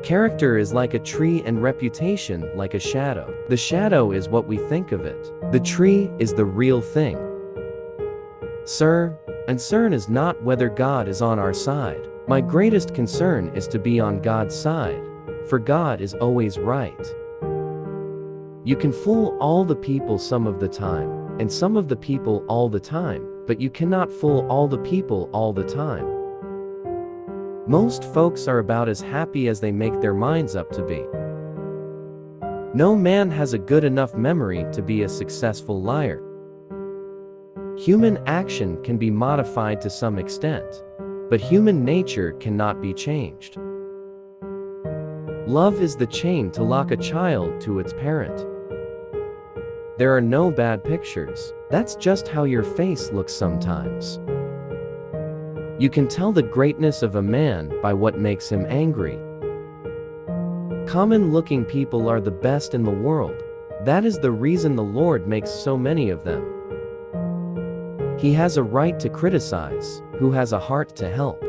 Character is like a tree and reputation like a shadow. The shadow is what we think of it. The tree is the real thing. Sir, concern is not whether God is on our side. My greatest concern is to be on God's side, for God is always right. You can fool all the people some of the time, and some of the people all the time, but you cannot fool all the people all the time. Most folks are about as happy as they make their minds up to be. No man has a good enough memory to be a successful liar. Human action can be modified to some extent, but human nature cannot be changed. Love is the chain to lock a child to its parent. There are no bad pictures. That's just how your face looks sometimes. You can tell the greatness of a man by what makes him angry. Common-looking people are the best in the world. That is the reason the Lord makes so many of them. He has a right to criticize, who has a heart to help.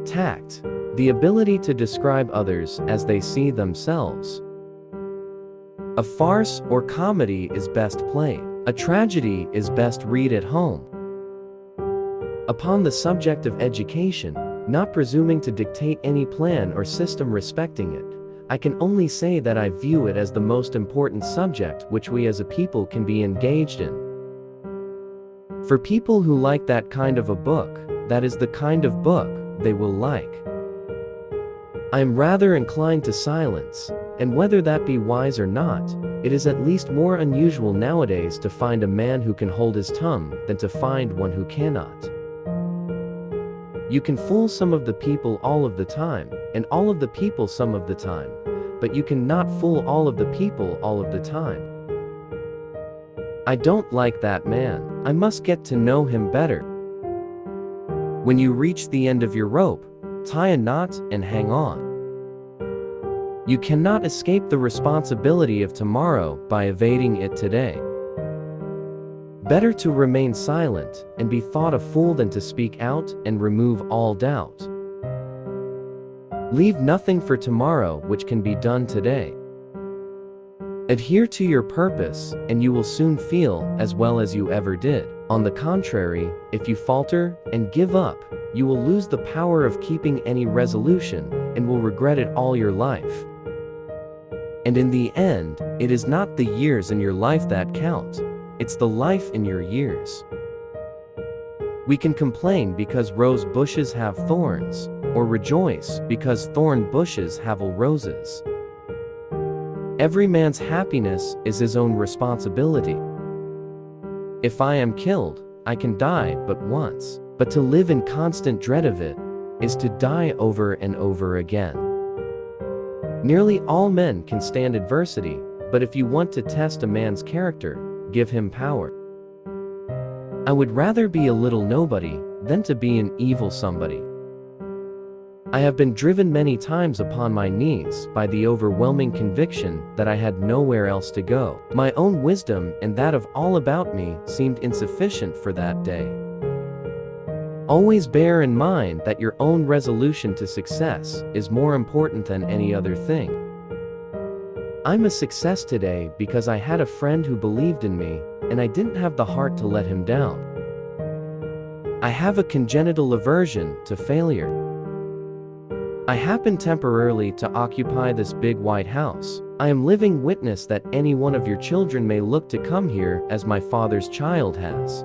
Tact, the ability to describe others as they see themselves. A farce or comedy is best played. A tragedy is best read at home. Upon the subject of education, not presuming to dictate any plan or system respecting it, I can only say that I view it as the most important subject which we as a people can be engaged in. For people who like that kind of a book, that is the kind of book they will like. I am rather inclined to silence, and whether that be wise or not, it is at least more unusual nowadays to find a man who can hold his tongue than to find one who cannot. You can fool some of the people all of the time, and all of the people some of the time, but you cannot fool all of the people all of the time. I don't like that man. I must get to know him better. When you reach the end of your rope, tie a knot and hang on. You cannot escape the responsibility of tomorrow by evading it today. Better to remain silent and be thought a fool than to speak out and remove all doubt. Leave nothing for tomorrow which can be done today. Adhere to your purpose, and you will soon feel as well as you ever did. On the contrary, if you falter and give up, you will lose the power of keeping any resolution and will regret it all your life. And in the end, it is not the years in your life that count. It's the life in your years. We can complain because rose bushes have thorns, or rejoice because thorn bushes have roses. Every man's happiness is his own responsibility. If I am killed, I can die but once, but to live in constant dread of it is to die over and over again. Nearly all men can stand adversity, but if you want to test a man's character, give him power. I would rather be a little nobody than to be an evil somebody. I have been driven many times upon my knees by the overwhelming conviction that I had nowhere else to go. My own wisdom and that of all about me seemed insufficient for that day. Always bear in mind that your own resolution to success is more important than any other thing. I'm a success today because I had a friend who believed in me, and I didn't have the heart to let him down. I have a congenital aversion to failure. I happen temporarily to occupy this big white house. I am living witness that any one of your children may look to come here as my father's child has.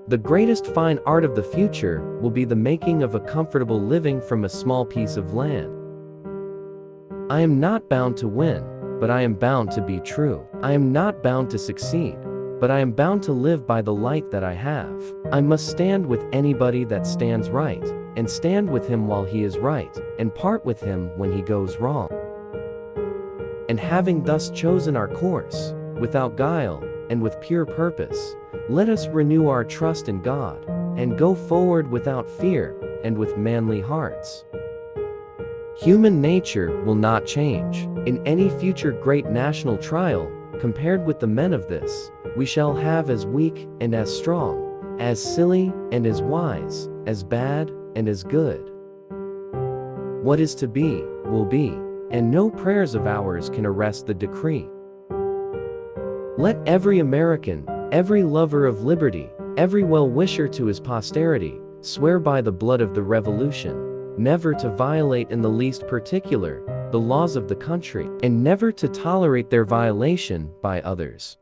The greatest fine art of the future will be the making of a comfortable living from a small piece of land. I am not bound to win, but I am bound to be true. I am not bound to succeed, but I am bound to live by the light that I have. I must stand with anybody that stands right, and stand with him while he is right, and part with him when he goes wrong. And having thus chosen our course, without guile, and with pure purpose, let us renew our trust in God, and go forward without fear, and with manly hearts. Human nature will not change. In any future great national trial, compared with the men of this, we shall have as weak and as strong, as silly and as wise, as bad and as good. What is to be, will be, and no prayers of ours can arrest the decree. Let every American, every lover of liberty, every well-wisher to his posterity, swear by the blood of the Revolution, never to violate in the least particular the laws of the country, and never to tolerate their violation by others.